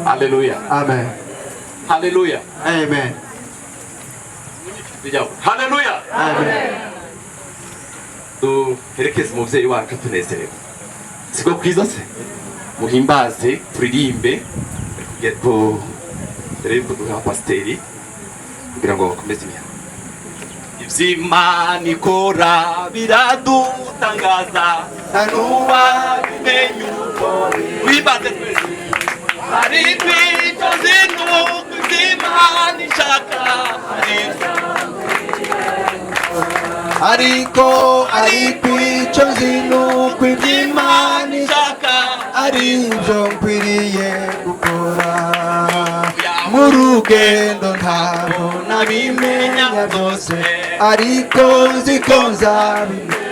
Hallelujah. Amen. Hallelujah. Amen. Hallelujah. Amen. Duherekeze umuvyeyi wacu tunezerewe. Siko kwiza se? Muhimbaze, turirimbe ko rero duha pasteri kugira ngo bakomeze imihango. Ivy'Imana ikora biradutangaza, ntanuba bimenye uko wibaze twese. Ariko icyo zinu ivy'Imana ishaka ariko icyo zinu ivy'Imana ishaka aribyo nkwiriye gukora. Mu rugendo ntabwo nabimenya byose, ariko nzi ko nzabimenya.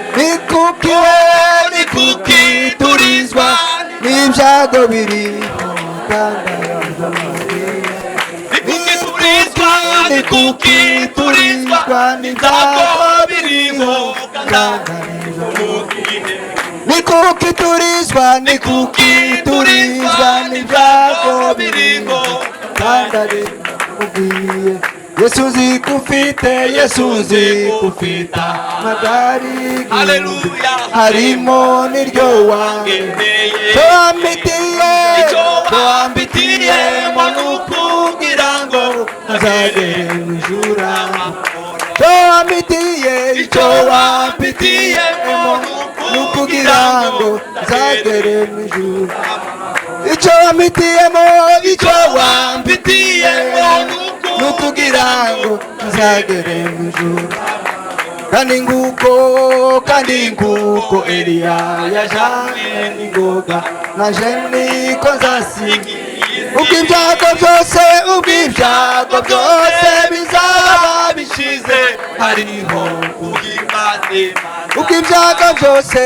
Ni kuki turizwa n'ibyago biriho ni kuki turizwa n'ibyago biriho ni kuki turizwa n'ibyago biriho kandi ubwiye Yesu nzi kufite magari Hallelujah. harimo n'iryo wangeneye wambitiye kugira ngo ntazagere mu ijuru. Wambitiye kugira ngo ntazagere mu ijuru. Icyo wampitiyemo kugira ngo ntazagere mu ijuru. Kandi nguko Eliya yajanye n'ingoga, naje niko nzasiga. Ubwo ibyago byose bizaba bishize, hariho guhimbaza Imana. Ubwo ibyago byose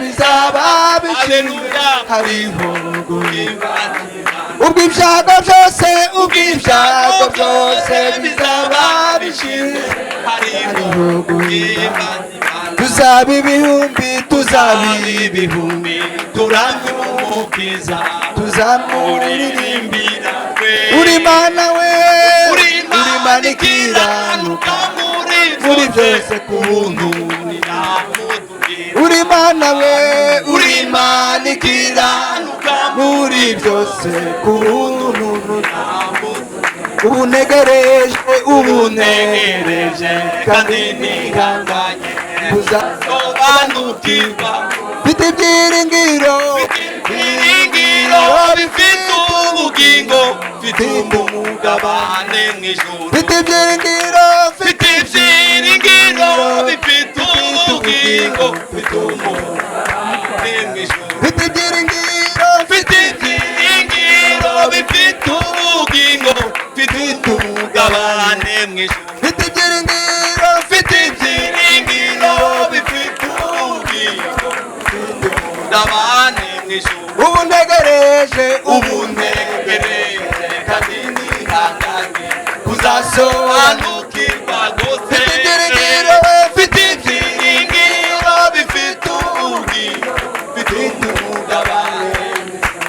bizaba bishize, hariho guhimbaza Imana. Ubwo ibyago byose bizaba bishize, hariho guhimbaza Imana. Tuzaba ibihumbi turamye umukiza, tuzamuririmbira. Uri Mana we, uri Mana ikiranuka muri byose ku buntu. Uri Mana we, uri Mana ikiranuka muri byose ku buntu. Ubunegereje kandi nihanganye kuzasobanukirwa. Mfite ibyiringiro mw'ijuru mfite ibyiringiro mfite ibyiringiro bifite ubugingo mfite umugabane mw'ijuru mfite ibyiringiro mfite ibyiringiro bifite ubugingo mfite umugabane mw'ijuru mfite ibyiringiro mfite ibyiringiro bifite ubugingo mfite umugabane mw'ijuru ubu ntegereje ubuntegereje kandi nihanganye kuzasobanukirwa gose mfite ibyiringiro bifite ubugingo bifite umugabane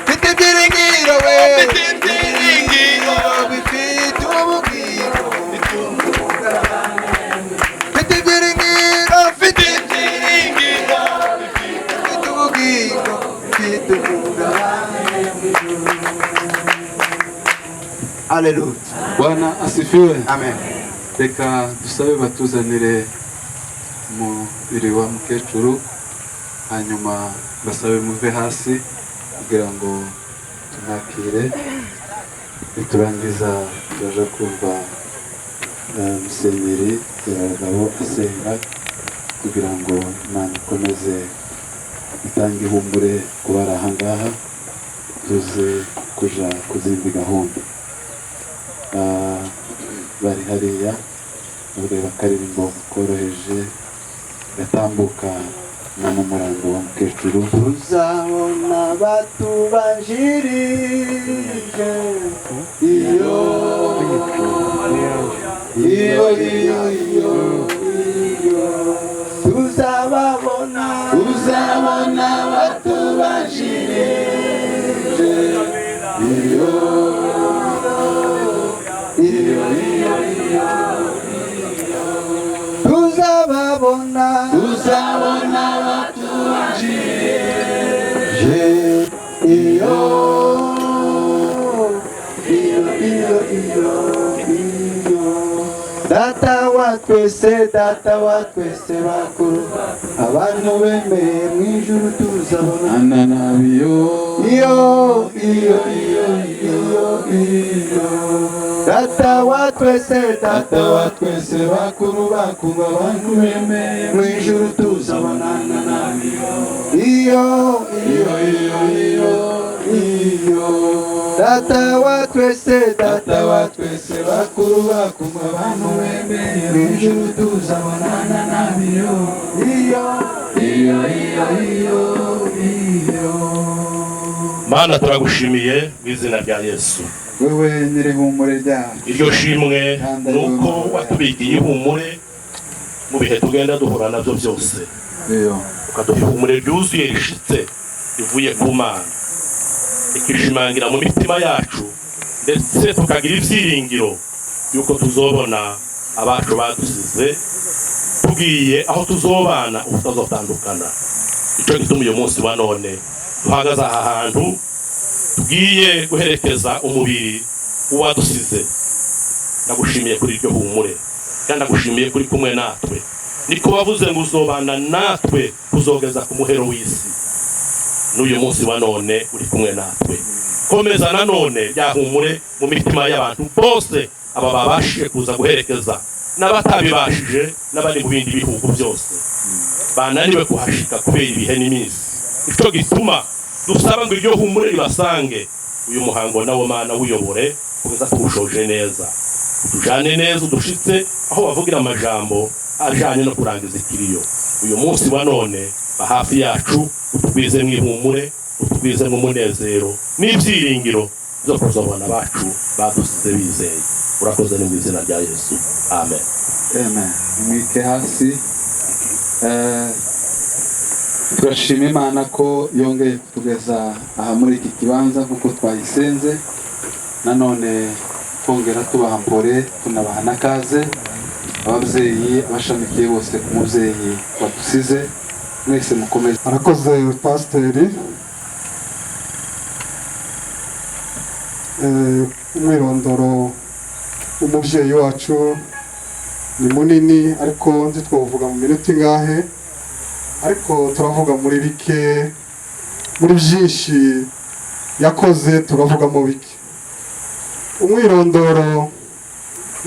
mfite ibyiringiro we mfite ibyiringiro bifite ubugingo bifite umugabane mfite ibyiringiro mfite ibyiringiro bifite ubugingo bifite umugabane. Haleluya. Bwana asifiwe. Amen. Reka dusabe batuzanire umubiri wa mukecuru, hanyuma basabe muve hasi kugira ngo tumwakire. Niturangiza turaja kumva musenyeri Abagabo asenga kugira ngo Imana ikomeze itange ihumure ku bari aha ngaha, tuze kuja ku zindi gahunda. Bari hariya ureba akaririmbo koroheje gatambuka no mu murango wa mukecuru. Tuzabona batubanjirije iyo tuzababona batubanjirije iyo tuzababona batubanjirije iyo data wa twese bakuru abantu bemeye mu ijuru tuzabona Ananabiyo iyo data wa twese bakuru abantu bemeye mu ijuru tuzabonana nabiyo iyo data wa twese bakuru abantu bemeye mu ijuru tuzabonana nabiyo iyo Mana turagushimiye mu izina rya Yesu. wewe nyirihumure ryacu. Iryo shimwe nuko watubikiye ihumure mu bihe tugenda duhura nabyo byose, ukaduha ihumure ryuzuye rishitse rivuye ku Mana, ikishimangira mu mitima yacu, ndetse tukagira ibyiringiro yuko tuzobona abacu badusize tugiye aho tuzobana ubutazotandukana. Icyo gituma uyu munsi wa none duhagaze aha hantu tugiye guherekeza umubiri uwadusize. Ndagushimiye kuri iryo humure, kandi ndagushimiye kuri kumwe natwe. Niko wavuze ngo uzobana natwe kuzogeza ku muhero w'isi. N'uyu munsi wa none uri kumwe natwe. Komeza nanone rya humure mu mitima y'abantu bose aba babashije kuza guherekeza, n'abatabibashije n'abari mu bindi bihugu byose bananiwe kuhashika kubera ibihe n'iminsi. Icyo gituma dusaba ngo iryo humure ribasange. Uyu muhango nawo Mana wiyobore kugeza tuwushoje neza, utujane neza udushitse aho bavugira amajambo ajanye no kurangiza ikiriyo. Uyu munsi wa none ba hafi yacu, utugwize mu ihumure, utugwize mu munezero n'ibyiringiro byo kuzabona abacu badusize bizeye. Urakoze mu izina rya Yesu, amen. Amen. Mwike hasi. Turashima Imana ko yongeye kutugeza aha muri iki kibanza kuko twayisenze. Nanone kongera tubaha mpore, tunabaha n'akaze ababyeyi abashamikiye bose ku mubyeyi wadusize. Mwese mukomeze. Arakoze pasiteri. Umwirondoro umubyeyi wacu ni munini, ariko nzi twavuga mu minota ingahe, ariko turavuga muri bike, muri byinshi yakoze turavuga mu bike. Umwirondoro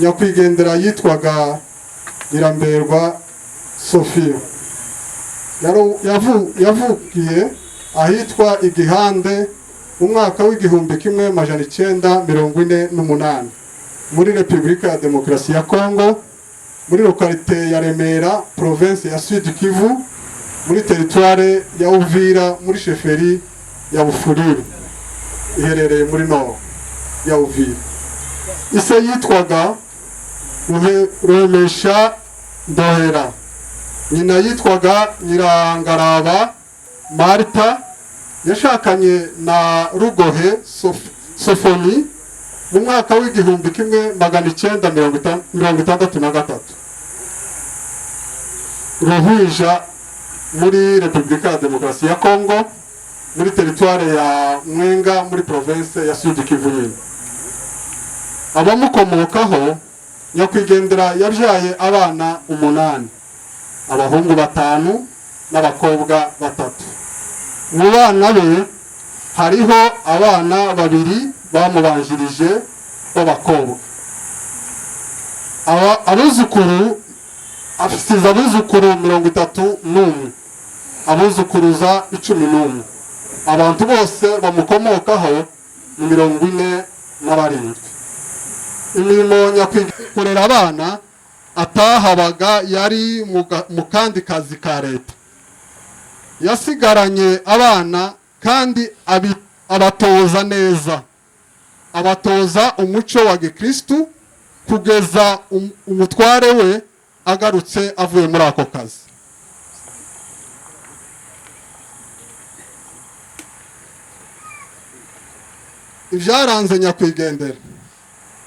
nyakwigendera yitwaga Iramberwa Sophia. Yavukiye ahitwa Igihande mu mwaka w'igihumbi kimwe majana 948 muri Repubulika ya Demokarasi ya Kongo, muri lokalite ya Remera, province ya Sud Kivu, muri territoire ya Uvira, muri sheferi ya Bufuliri iherereye muri Nord ya Uvira. Ise yitwaga Rumesha Ndohera, nyina yitwaga Nyirangaraba Marta, yashakanye na Rugohe Sofoni mu mwaka w'igihumbi kimwe magana 963. Ruhwija muri Repubulika ya Demokarasi ya Kongo, muri territoire ya Mwenga, muri province ya Sud Kivu. Abamukomokaho, nyakwigendera yabyaye abana 8, abahungu 5 n'abakobwa 3. Mu bana be hariho abana 2 bamubanjirije b'abakobwa. Abuzukuru afite abuzukuru 31, abuzukuruza 11. Abantu bose bamukomokaho ni 47. Imirimo nyakwikorera abana atahabaga yari mu kandi kazi ka leta. Yasigaranye abana kandi abatoza neza, abatoza umuco wa Gikristu kugeza umutware we agarutse avuye muri ako kazi. Ibyaranze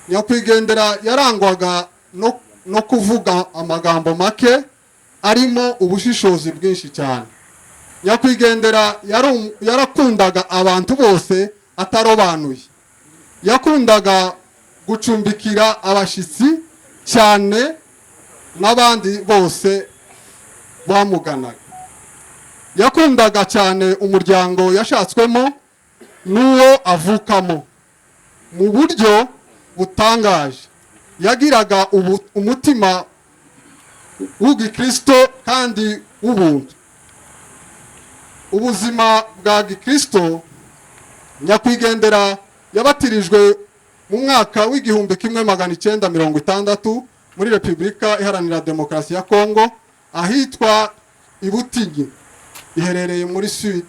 nyakwigendera yarangwaga no kuvuga amagambo make arimo ubushishozi bwinshi cyane. Nyakwigendera yarakundaga abantu bose atarobanuye. Yakundaga gucumbikira abashitsi cyane n'abandi bose bamuganaga. Yakundaga cyane umuryango yashatswemo n'uwo avukamo mu buryo butangaje. Yagiraga umutima w'Igikristo kandi w'ubuntu. Ubuzima bwa Gikristo, nyakwigendera yabatirijwe mu mwaka w'igihumbi kimwe magana 960 muri Repubulika Iharanira Demokarasi ya Kongo, ahitwa Ibutinyi, iherereye muri sud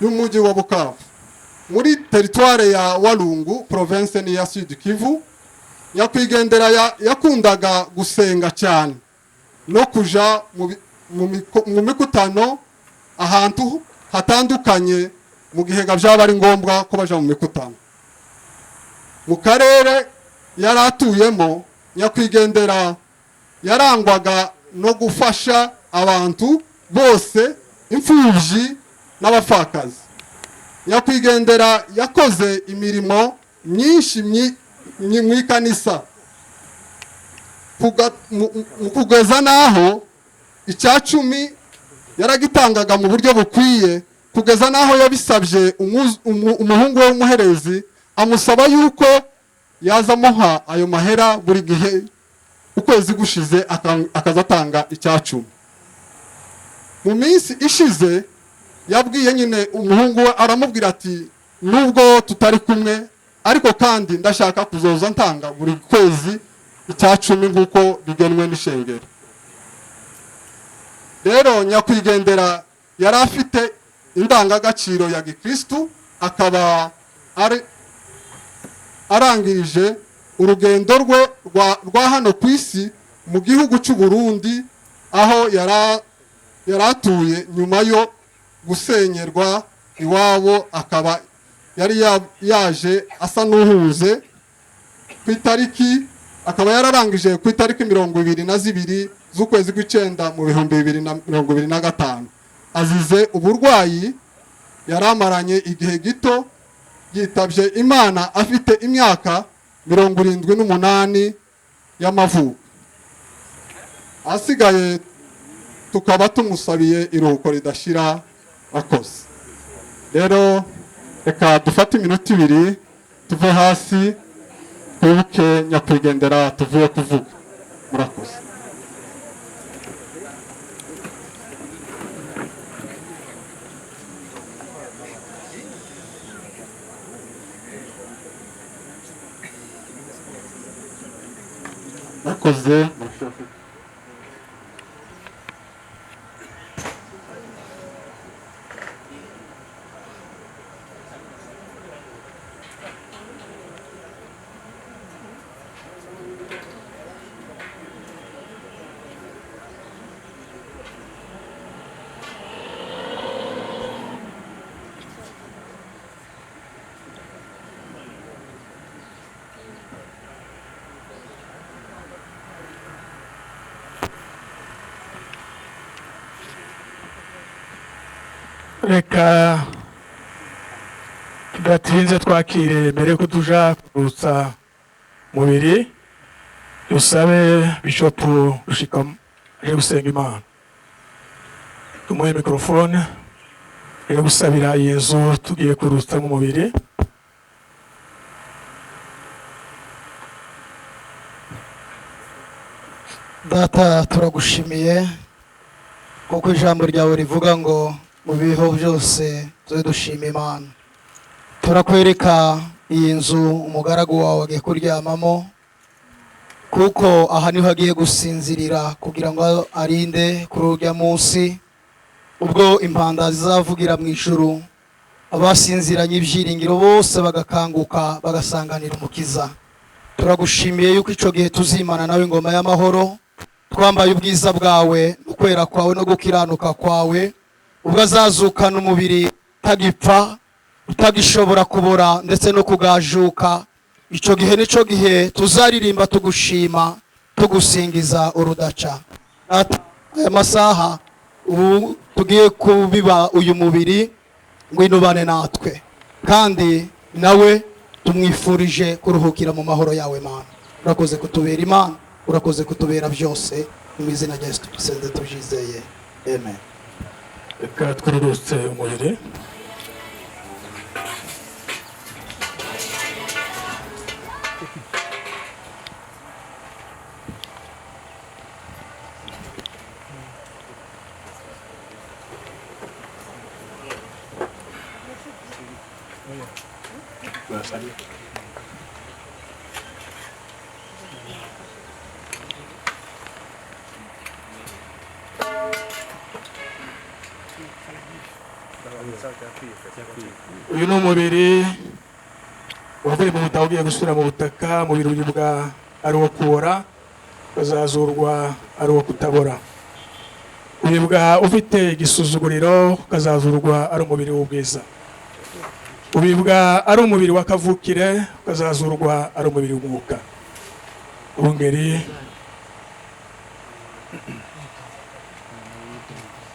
y'umujyi wa Bukavu, muri territoire ya Walungu, province ni ya Sud Kivu. Nyakwigendera yakundaga gusenga cyane no kuja mu mikutano ahantu hatandukanye mu gihe byaba ari ngombwa ko baja mu mikutano. Mu karere yaratuyemo, nyakwigendera yarangwaga no gufasha abantu bose, imfubyi n'abapfakazi. Nyakwigendera yakoze imirimo myinshi mu ikanisa kugeza naho icyacumi yaragitangaga mu buryo bukwiye, kugeza naho yabisabye umuhungu we w'umuherezi amusaba yuko yazamuha ayo mahera buri gihe ukwezi gushize akazatanga icyacumi. Mu minsi ishize yabwiye nyine umuhungu we, aramubwira ati nubwo tutari kumwe ariko kandi ndashaka kuzoza ntanga buri kwezi icyacumi nk'uko bigenwe n'ishengero. Rero nyakwigendera yari afite indangagaciro ya Gikristu, akaba arangirije urugendo rwe rwa hano ku isi mu gihugu cy'u Burundi, aho yaratuye nyuma yo gusenyerwa iwabo. Akaba yari yaje asa n'uhuze ku itariki, akaba yararangije ku itariki 22 z'ukwezi kw'Icyenda mu 2025, azize uburwayi yaramaranye igihe gito, yitabye Imana afite imyaka 78 y'amavuko. Asigaye tukaba tumusabiye iruhuko ridashira akoze. Rero reka dufate iminota 2 tuve hasi twibuke nyakwigendera tuvuye kuvuga. Murakoze. Murakoze. Reka tudatinze twakire mbere ko tuja kurutsa mubiri dusabe Bishop Rushika aje gusenga Imana. Tumuhe mikrofone aje gusabira iyi nzu tugiye kurutsa mu mubiri. Data turagushimiye kuko ijambo ryawe rivuga ngo mu biho byose tuze dushima Imana. Turakwereka iyi nzu umugaragu wawe agiye kuryamamo, kuko aha niho agiye gusinzirira kugira ngo arinde kuri urya munsi ubwo impanda zizavugira mu ijuru, abasinziranye ibyiringiro bose bagakanguka bagasanganira umukiza. Turagushimiye yuko icyo gihe tuzimana nawe ingoma y'amahoro, twambaye ubwiza bwawe ukwera kwawe no gukiranuka kwawe, ubwo azazukana umubiri utagipfa utagishobora kubora ndetse no kugajuka. Icyo gihe nicyo gihe tuzaririmba tugushima tugusingiza urudaca. Aya masaha ubu tugiye kubiba uyu mubiri ngwino bane natwe, kandi nawe tumwifurije kuruhukira mu mahoro yawe Mana. Urakoze kutubera Imana, urakoze kutubera byose, mu izina rya Yesu tubisenze tubyizeye, amen. Reka twururutse umubiri. Uyu ni umubiri wavuye mu butaka ugiye gusubira mu butaka, umubiri uribwa ari uwo kubora, ukazazurwa ari uwo kutabora. Uribwa ufite igisuzuguriro, ukazazurwa ari umubiri w'ubwiza. Uribwa ari umubiri w'akavukire, ukazazurwa ari umubiri w'umwuka.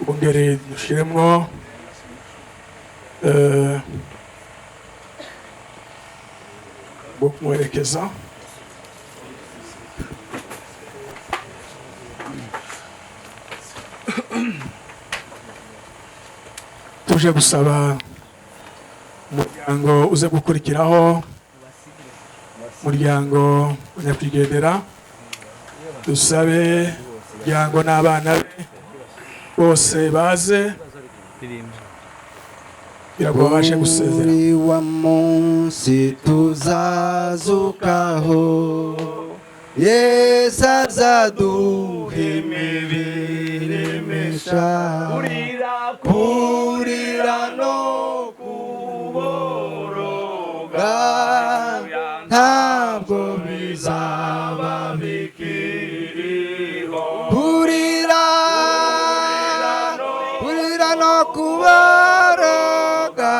Ubungeri dushiremwo bwo kumwerekeza. Tuje gusaba umuryango uze gukurikiraho, umuryango nyakwigendera, dusabe umuryango n'abana be bose baze birabashe gusezera. Muri wa munsi tuzazukaho, Yesu azaduha imibiri misha, kurira no kuboroga ntabwo bizaba bikiriho. Kurira no kuboroga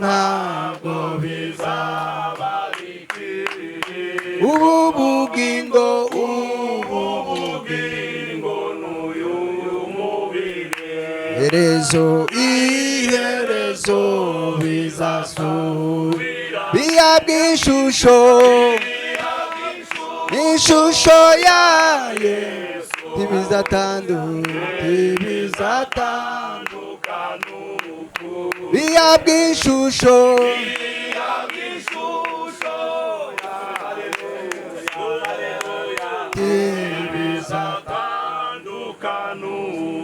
ntabwo bizaba bikiriho. Ubu bugingo n'uyu mubiri, iherezo bizasubira, bihabwa ishusho ya Yesu, ntibizatandukana ukuri, bihabwa ishusho ya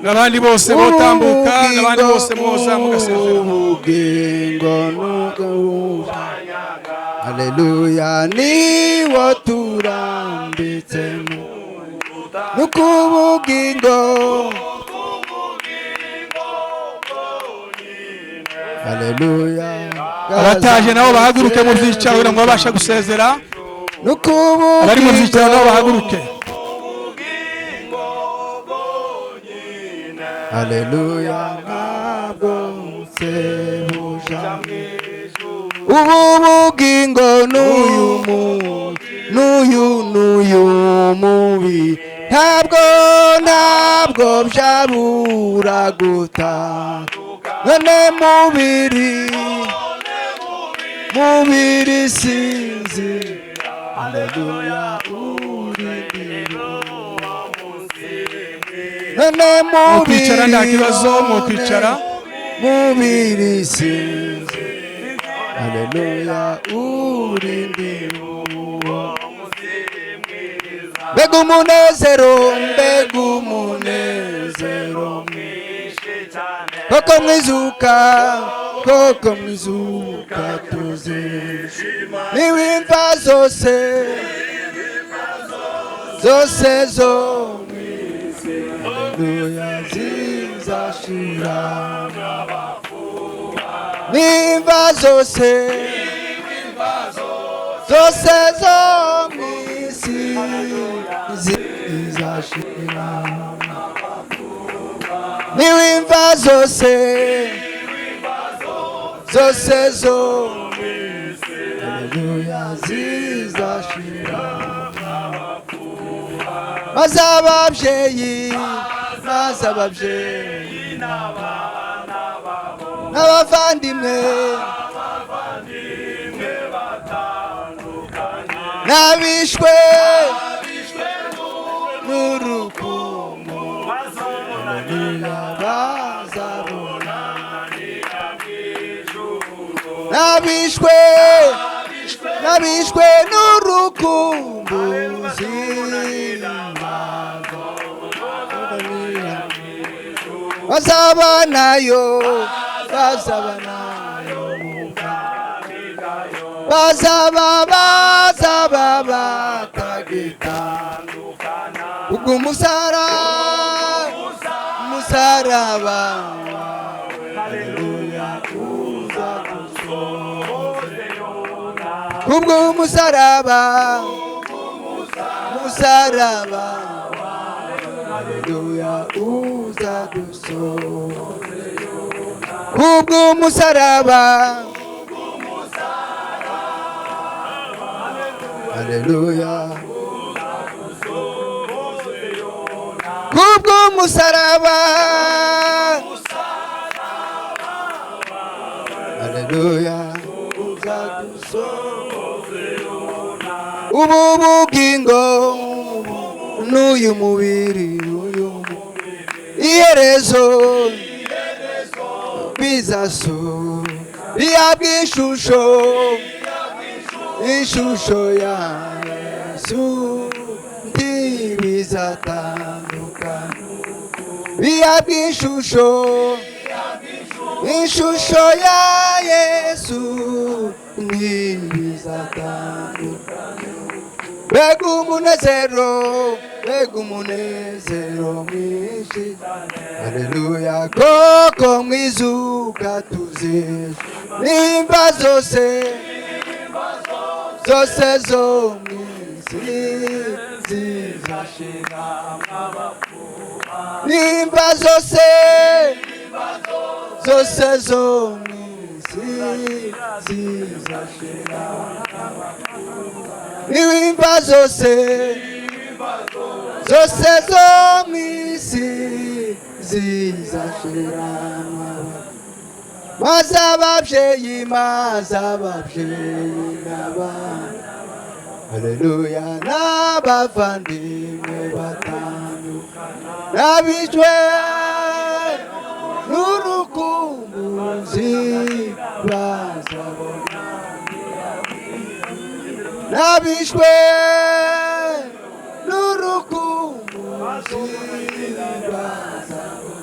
n'abandi bose botambuka n'abandi bose mwoza mugasezera ubugingo haleluya niwo turambitsemo n'ukubugingo haleluya abataje nabo bahaguruke mu byicaro kugira ngo babashe gusezera n'ukubugingo abari mu byicaro nabo bahaguruke haleluya ntabwo nsebujamwe ubu bugingo n'uyu mubi ntabwo byabura gutandukana mubiri sinzi haleluya mukwicara nta kibazo mukwicara mubiri sinzi haleluya urindiro mbega umunezero mwinshi cyane koko mwizuka tuzishima niwimva zose zo haleluya zizashira nimva zose zo mwisi zizashira niwimva zose zo haleluya zizashira maze ababyeyi n'abavandimwe n'abishwe n'urukundo haleluya bazabona n'abishwe n'urukundo bazabanayo bazaba batagitandukana umusaraba haleluya kubw'umusaraba haleluya uzadusohore kubw'umusaraba haleluya kubw'umusaraba haleluya ubu bugingo n'uyu mubiri iherezo bihabwa ishusho ya Yesu ntibizatandukana bihabwa ishusho ya Yesu ntibizatandukana mbega umunezero mwinshi haleluya koko mwizuka tuzishima nimba zose zo mwisi zizashira nimba zose zo mwisi zizashira nimba zose zo mwisi zizashira maze ababyeyi n'abana haleluya n'abavandimwe batandukana n'abishwe n'urukumbuzi bazabona n'abishwe n'urukumbuzi bazabona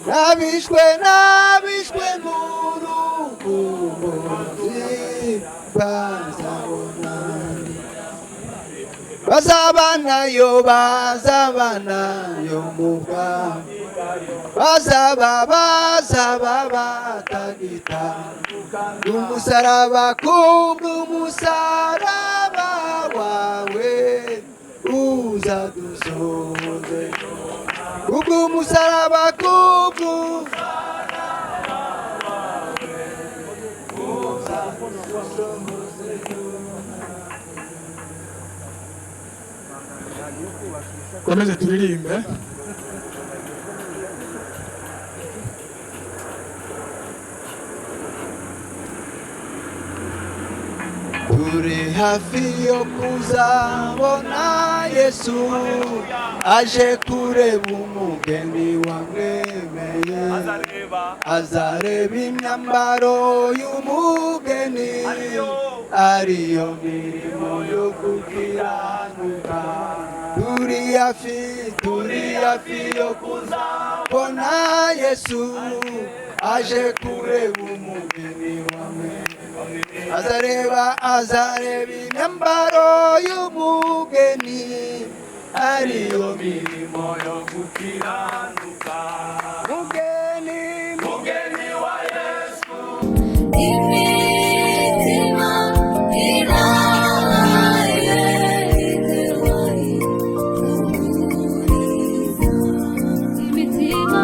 nabishwe n'urukumbuzi bazabanayo mu bwami bazaba batagitandukana n'umusaraba kubw'umusaraba wawe uzadusohoze kubw'umusaraba komeze turirimbe. turi hafi yo kuzabona Yesu aje kureba umugeni wamwemeye azareba imyambaro y'umugeni ariyo mirimo yo gukiranuka turi hafi yo kuzabona Yesu aje kureba umugeni wamwemeye azareba imyambaro y'umugeni ariyo mirimo yo gukiranuka mugeni wa Yesu imitima iraye imitima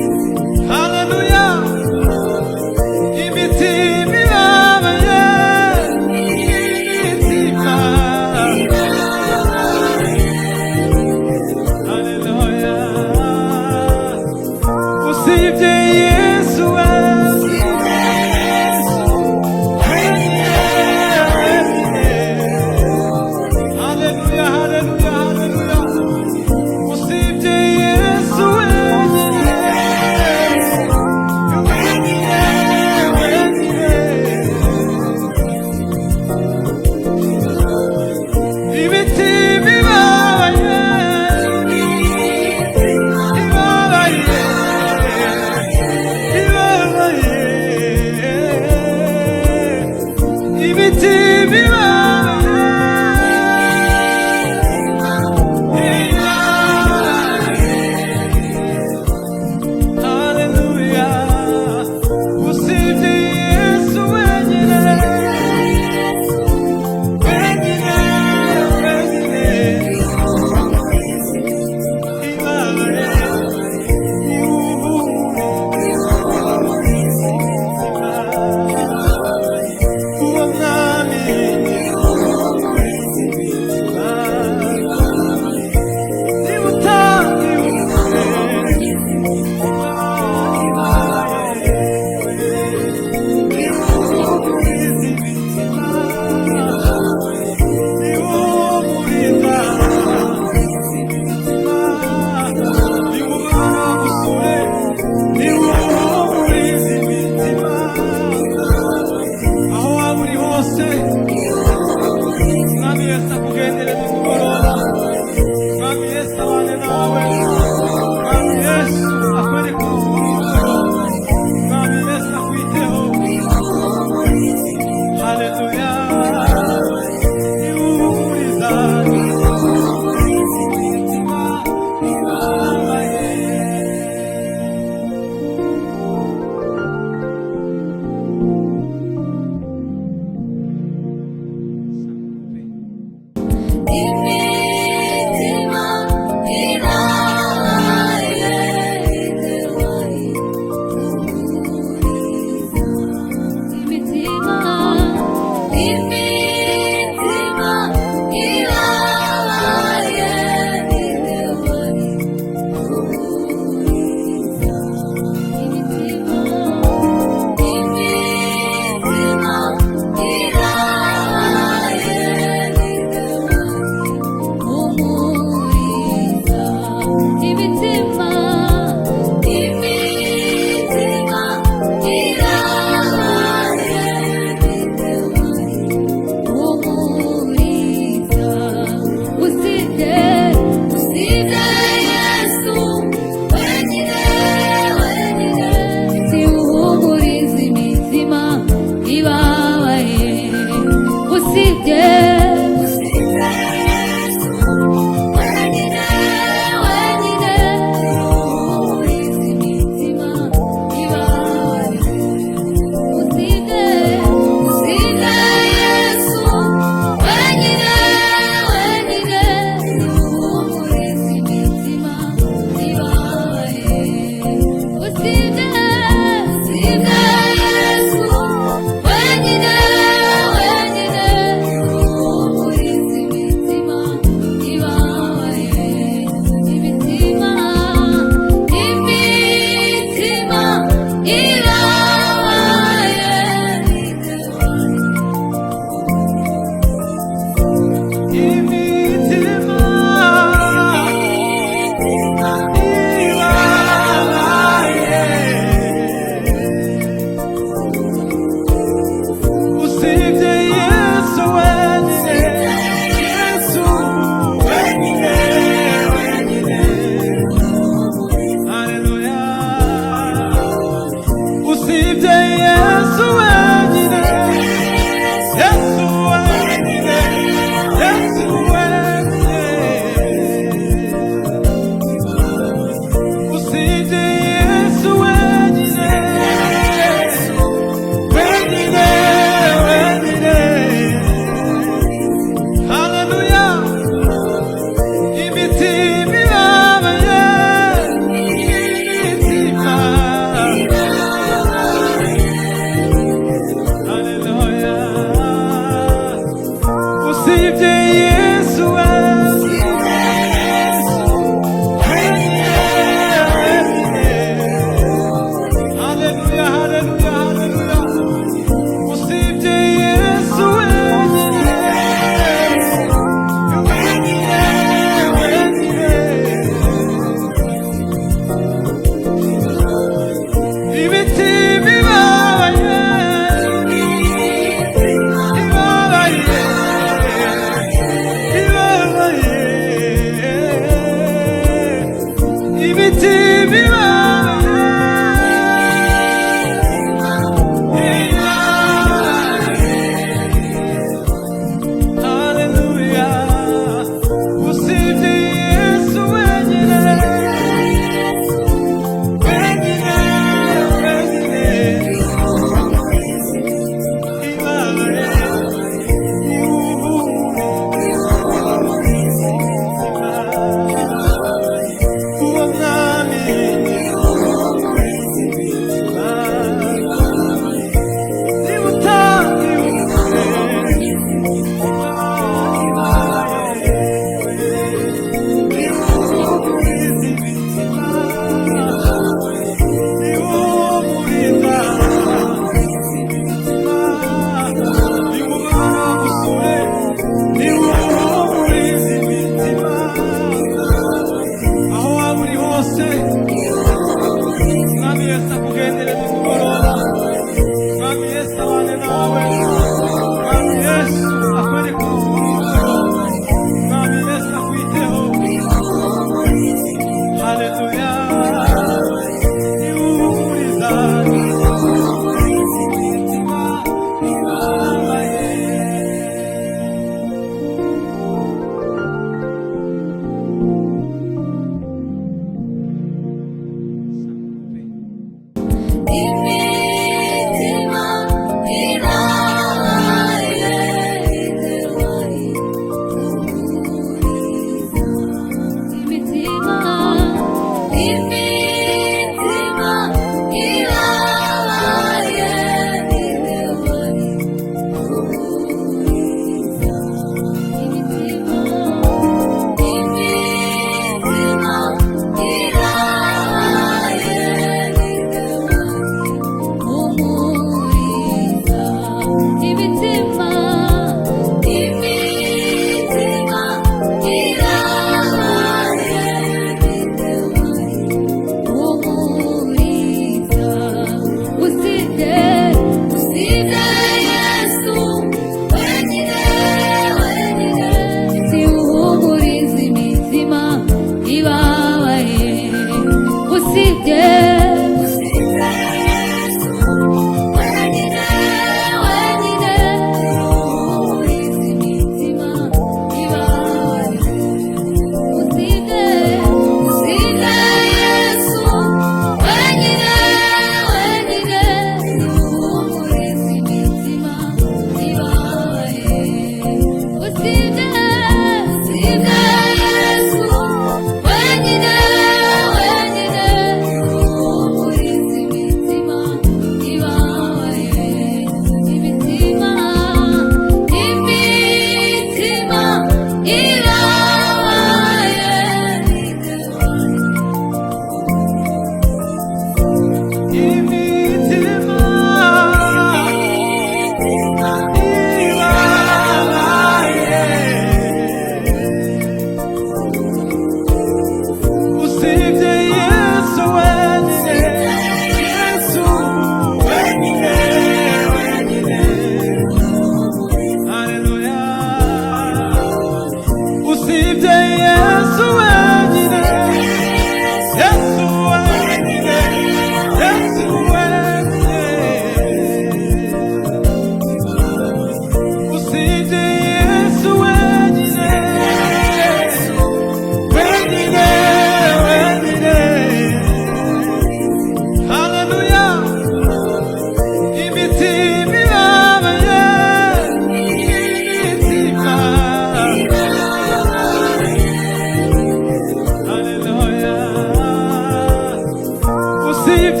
Receive